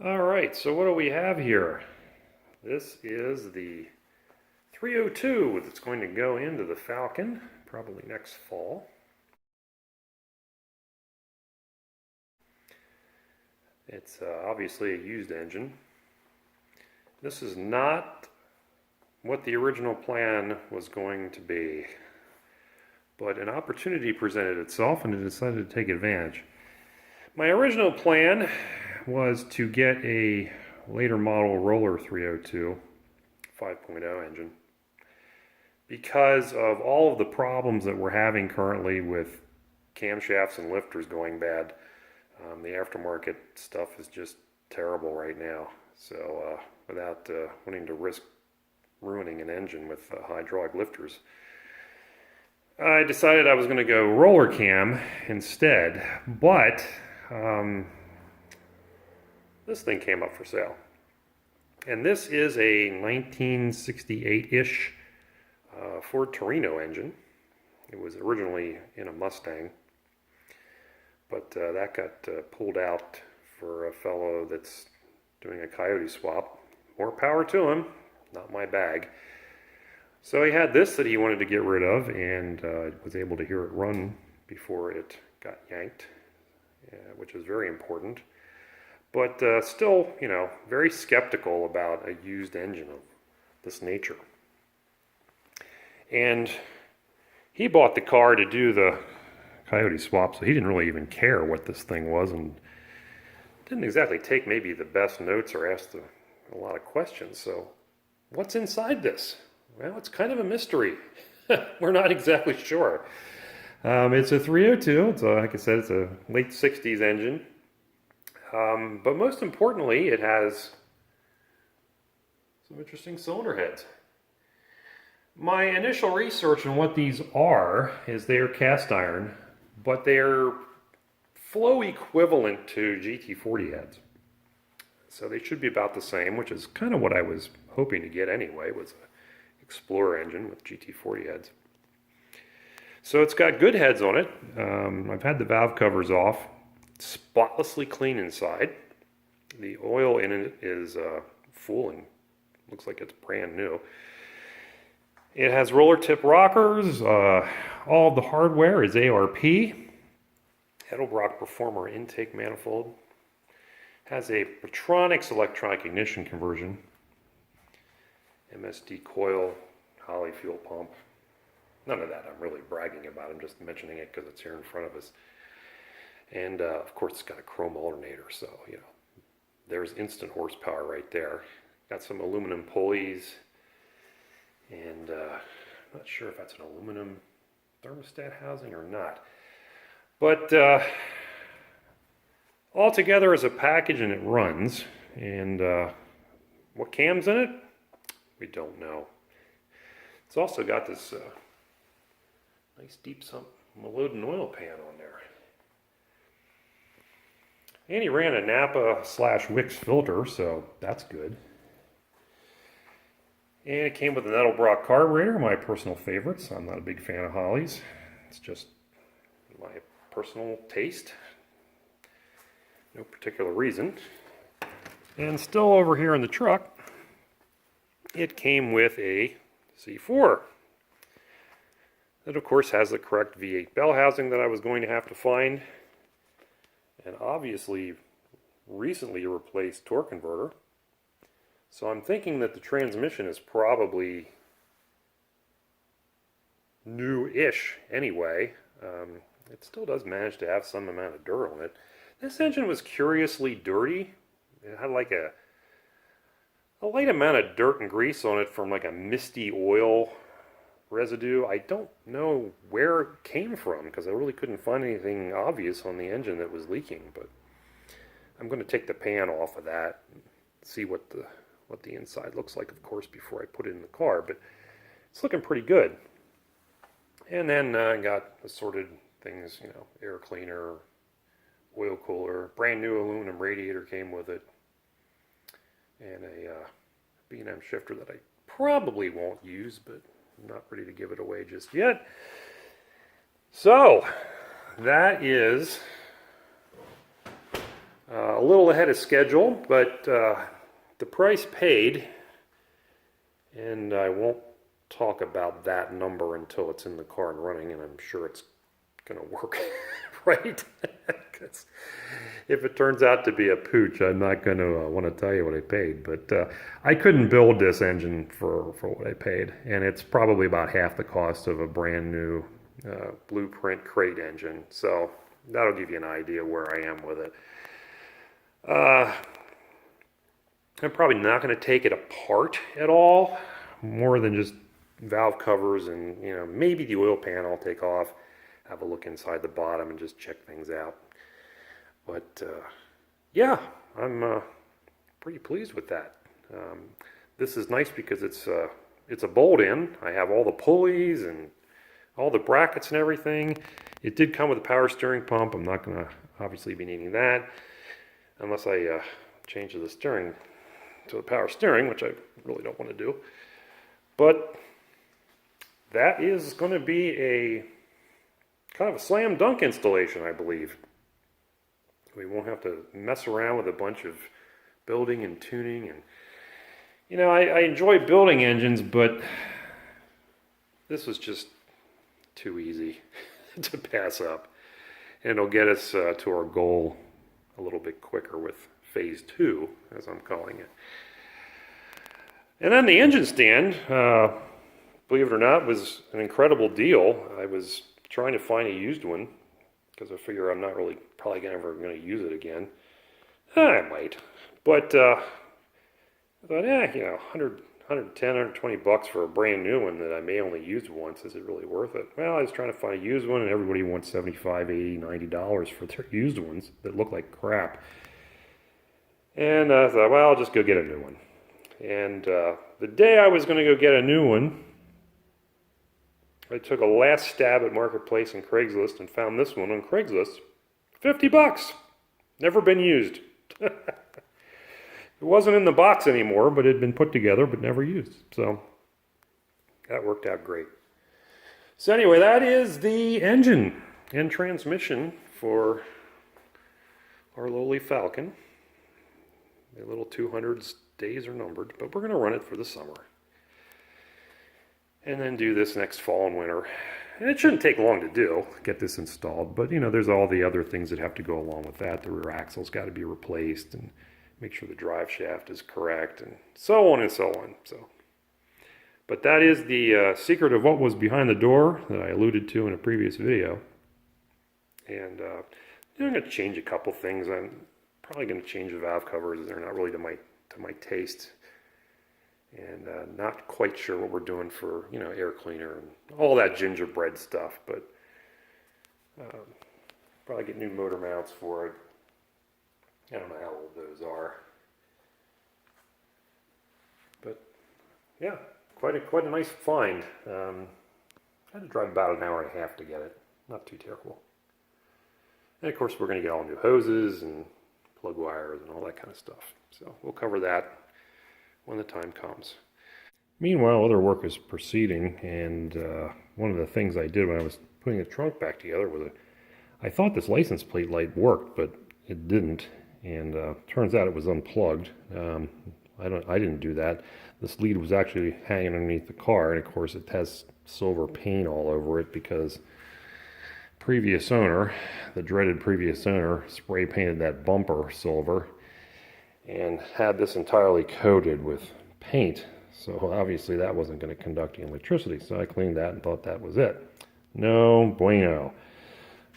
All right, so what do we have here? This is the 302 that's going to go into the Falcon probably next fall. It's obviously a used engine. This is not what the original plan was going to be, but an opportunity presented itself and I decided to take advantage. My original plan was to get a later model roller 302 5.0 engine because of all of the problems that we're having currently with camshafts and lifters going bad. The aftermarket stuff is just terrible right now. So without wanting to risk ruining an engine with hydraulic lifters, I decided I was going to go roller cam instead. But this thing came up for sale. And this is a 1968-ish Ford Torino engine. It was originally in a Mustang, but that got pulled out for a fellow that's doing a coyote swap. More power to him, not my bag. So he had this that he wanted to get rid of, and was able to hear it run before it got yanked, which is very important. But still, you know, very skeptical about a used engine of this nature. And he bought the car to do the coyote swap, so he didn't really even care what this thing was, and didn't exactly take maybe the best notes or ask a lot of questions. So what's inside this? Well, it's kind of a mystery. We're not exactly sure. It's a 302. It's like I said, it's a late 60s engine. But most importantly, it has some interesting cylinder heads. My initial research on what these are is they are cast iron, but they're flow equivalent to GT40 heads. So they should be about the same, which is kind of what I was hoping to get anyway, was an Explorer engine with GT40 heads. So it's got good heads on it. I've had the valve covers off. Spotlessly clean inside. The oil in it is full and looks like it's brand new. It has roller tip rockers. All of the hardware is ARP. Edelbrock Performer intake manifold. Has a Petronix electronic ignition conversion. MSD coil, Holley fuel pump. None of that I'm really bragging about. I'm just mentioning it because it's here in front of us. And of course it's got a chrome alternator, so you know, there's instant horsepower right there. Got some aluminum pulleys, and I'm not sure if that's an aluminum thermostat housing or not. But all together as a package, and it runs. And what cam's in it? We don't know. It's also got this nice deep sump Meloden oil pan on there. And he ran a Napa/Wix filter, so that's good. And it came with an Edelbrock carburetor, my personal favorites. I'm not a big fan of Holley's. It's just my personal taste. No particular reason. And still over here in the truck, it came with a C4. That of course has the correct V8 bell housing that I was going to have to find. And obviously recently replaced torque converter. So I'm thinking that the transmission is probably new-ish anyway. It still does manage to have some amount of dirt on it. This engine was curiously dirty. It had like a light amount of dirt and grease on it from like a misty oil residue. I don't know where it came from because I really couldn't find anything obvious on the engine that was leaking, but I'm going to take the pan off of that and see what the inside looks like, of course, before I put it in the car, but it's looking pretty good. And then I got assorted things, you know, air cleaner, oil cooler, brand new aluminum radiator came with it, and a B&M shifter that I probably won't use, but I'm not ready to give it away just yet. So that is A little ahead of schedule, but the price paid, and I won't talk about that number until it's in the car and running, and I'm sure it's going to work right. Because if it turns out to be a pooch, I'm not going to want to tell you what I paid. But I couldn't build this engine for what I paid, and it's probably about half the cost of a brand new blueprint crate engine. So that'll give you an idea where I am with it. I'm probably not going to take it apart at all, more than just valve covers and, you know, maybe the oil pan I'll take off, have a look inside the bottom and just check things out. But yeah, I'm pretty pleased with that. This is nice because it's a bolt-in. I have all the pulleys and all the brackets and everything. It did come with a power steering pump. I'm not going to obviously be needing that unless I change the steering to the power steering, which I really don't want to do. But that is going to be a kind of a slam dunk installation, I believe. We won't have to mess around with a bunch of building and tuning. And you know, I enjoy building engines, but this was just too easy to pass up. And it'll get us to our goal a little bit quicker with phase 2, as I'm calling it. And then the engine stand, believe it or not, was an incredible deal. I was trying to find a used one because I figure I'm not really probably ever going to use it again. I might, but I thought, you know, 110, 120 bucks for a brand new one that I may only use once. Is it really worth it? Well, I was trying to find a used one, and everybody wants $75, $80, $90 for their used ones that look like crap. And I thought, well, I'll just go get a new one. And the day I was going to go get a new one, I took a last stab at Marketplace and Craigslist and found this one on Craigslist. 50 bucks. Never been used. It wasn't in the box anymore, but it had been put together but never used. So that worked out great. So anyway, that is the engine and transmission for our lowly Falcon. The little 200s days are numbered, but we're going to run it for the summer. And then do this next fall and winter. And it shouldn't take long to do, get this installed. But, you know, there's all the other things that have to go along with that. The rear axle's got to be replaced and make sure the drive shaft is correct and so on and so on. So, but that is the secret of what was behind the door that I alluded to in a previous video. And I'm going to change a couple things. I'm probably going to change the valve covers. They're not really to my taste. And not quite sure what we're doing for, you know, air cleaner and all that gingerbread stuff, but probably get new motor mounts for it. I don't know how old those are, but yeah, quite a nice find. I had to drive about an hour and a half to get it. Not too terrible. And of course, we're going to get all new hoses and plug wires and all that kind of stuff. So we'll cover that when the time comes. Meanwhile, other work is proceeding, and one of the things I did when I was putting the trunk back together was I thought this license plate light worked, but it didn't, and turns out it was unplugged. I didn't do that. This lead was actually hanging underneath the car, and of course it has silver paint all over it because previous owner, the dreaded previous owner, spray painted that bumper silver and had this entirely coated with paint. So obviously that wasn't going to conduct any electricity. So I cleaned that and thought that was it. No bueno.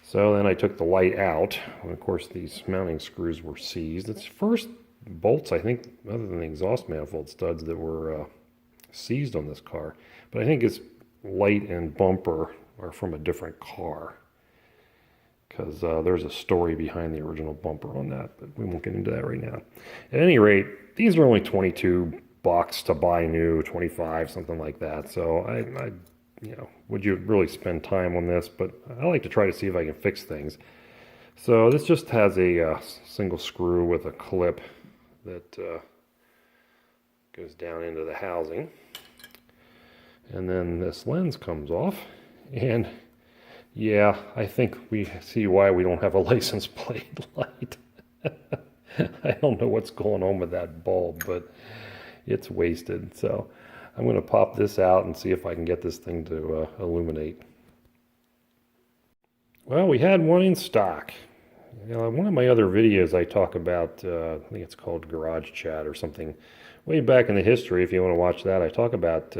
So then I took the light out. And of course these mounting screws were seized. It's first bolts, I think, other than the exhaust manifold studs that were seized on this car. But I think its light and bumper are from a different car, because there's a story behind the original bumper on that, but we won't get into that right now. At any rate, these are only 22 bucks to buy new, 25, something like that. So I you know, would you really spend time on this? But I like to try to see if I can fix things. So this just has a single screw with a clip that goes down into the housing. And then this lens comes off, and yeah, I think we see why we don't have a license plate light. I don't know what's going on with that bulb, but it's wasted. So I'm going to pop this out and see if I can get this thing to illuminate. Well, we had one in stock. One of my other videos I talk about, I think it's called Garage Chat or something, way back in the history. If you want to watch that, I talk about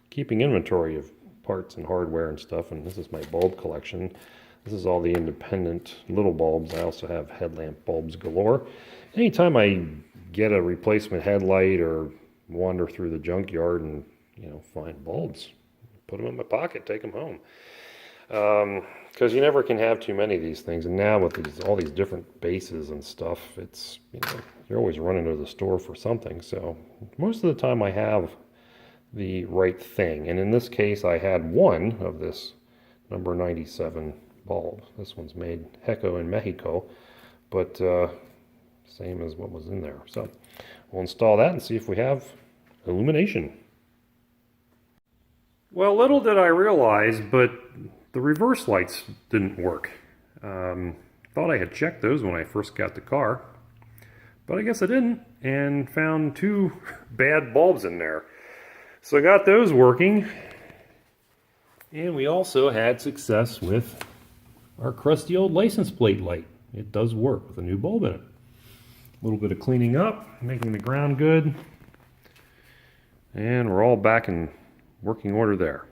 keeping inventory of parts and hardware and stuff, and this is my bulb collection. This is all the independent little bulbs. I also have headlamp bulbs galore. Anytime I get a replacement headlight or wander through the junkyard and find bulbs, put them in my pocket, take them home. Because you never can have too many of these things, and now with all these different bases and stuff, it's you're always running to the store for something. So most of the time I have the right thing, and in this case I had one of this number 97 bulb. This one's made Heco in Mexico, but same as what was in there. So we'll install that and see if we have illumination. Well, little did I realize, but the reverse lights didn't work. Thought I had checked those when I first got the car, but I guess I didn't, and found two bad bulbs in there. So I got those working, and we also had success with our crusty old license plate light. It does work with a new bulb in it. A little bit of cleaning up, making the ground good, and we're all back in working order there.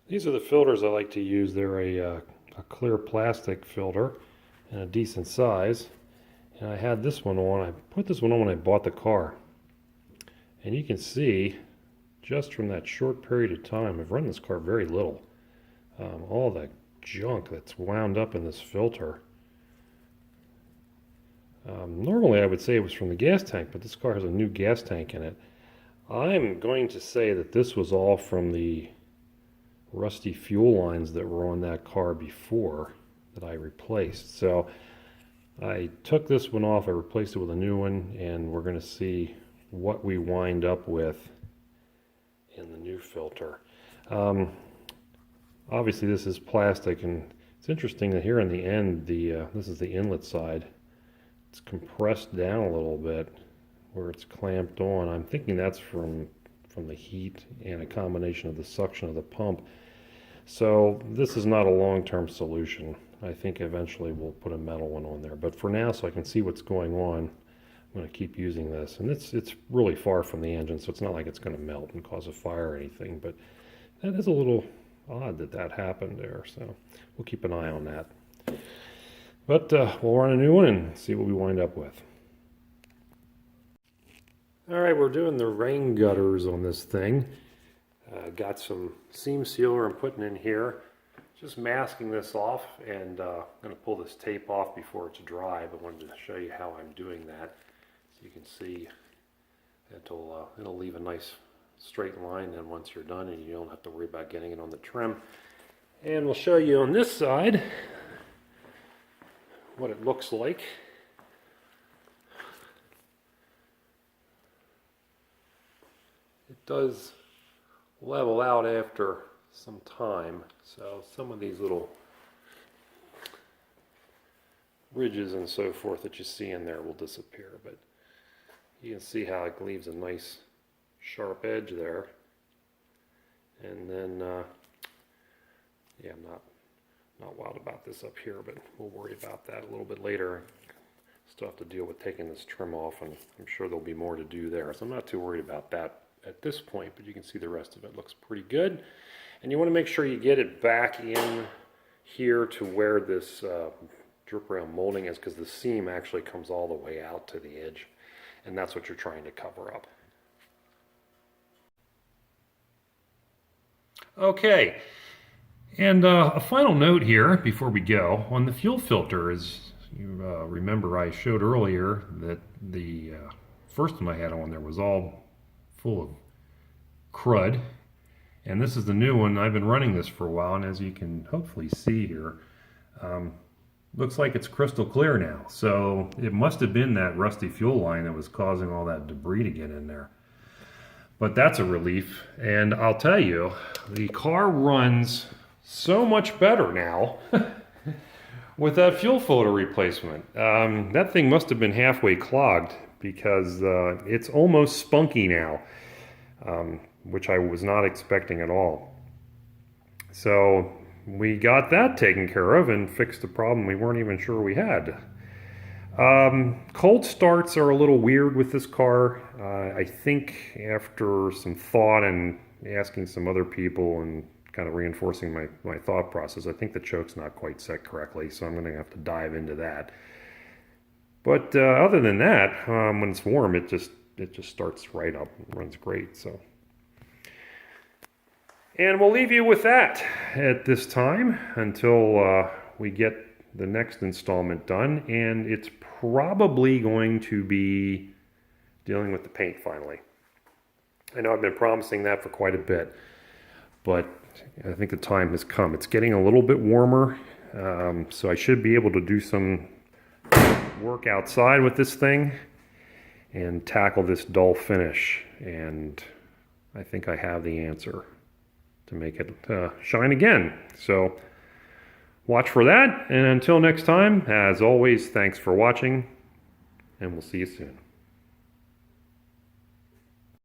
These are the filters I like to use. They're a clear plastic filter and a decent size. And I had this one on. I put this one on when I bought the car. And you can see, just from that short period of time, I've run this car very little. All the junk that's wound up in this filter. Normally I would say it was from the gas tank, but this car has a new gas tank in it. I'm going to say that this was all from the rusty fuel lines that were on that car before that I replaced. So I took this one off, I replaced it with a new one, and we're going to see what we wind up with in the new filter. Obviously this is plastic, and it's interesting that here in the end, this is the inlet side. It's compressed down a little bit where it's clamped on. I'm thinking that's from the heat and a combination of the suction of the pump. So this is not a long-term solution. I think eventually we'll put a metal one on there. But for now, so I can see what's going on, I'm going to keep using this. And it's really far from the engine, so it's not like it's going to melt and cause a fire or anything. But that is a little odd that happened there. So we'll keep an eye on that. But we'll run a new one and see what we wind up with. All right, we're doing the rain gutters on this thing. Got some seam sealer I'm putting in here. Just masking this off, and I'm going to pull this tape off before it's dry, but wanted to show you how I'm doing that. So you can see it'll leave a nice straight line then once you're done, and you don't have to worry about getting it on the trim. And we'll show you on this side what it looks like. It does level out after some time, so some of these little ridges and so forth that you see in there will disappear, but you can see how it leaves a nice sharp edge there. And then yeah, I'm not wild about this up here, but we'll worry about that a little bit later. Still have to deal with taking this trim off, and I'm sure there'll be more to do there, so I'm not too worried about that at this point, but you can see the rest of it looks pretty good. And you want to make sure you get it back in here to where this drip rail molding is, because the seam actually comes all the way out to the edge, and that's what you're trying to cover up. Okay, and a final note here before we go on the fuel filter is, you remember I showed earlier that the first one I had on there was all full of crud, and this is the new one. I've been running this for a while, and as you can hopefully see here, looks like it's crystal clear now. So it must have been that rusty fuel line that was causing all that debris to get in there. But that's a relief, and I'll tell you, the car runs so much better now with that fuel filter replacement. That thing must have been halfway clogged because it's almost spunky now, which I was not expecting at all. So we got that taken care of and fixed the problem we weren't even sure we had. Cold starts are a little weird with this car. I think after some thought and asking some other people and kind of reinforcing my thought process, I think the choke's not quite set correctly, so I'm going to have to dive into that. But other than that, when it's warm, it just starts right up and runs great. So, and we'll leave you with that at this time until we get the next installment done, and it's probably going to be dealing with the paint finally. I know I've been promising that for quite a bit, but I think the time has come. It's getting a little bit warmer, so I should be able to do some work outside with this thing and tackle this dull finish, and I think I have the answer to make it shine again. So watch for that, and until next time, as always, thanks for watching, and we'll see you soon.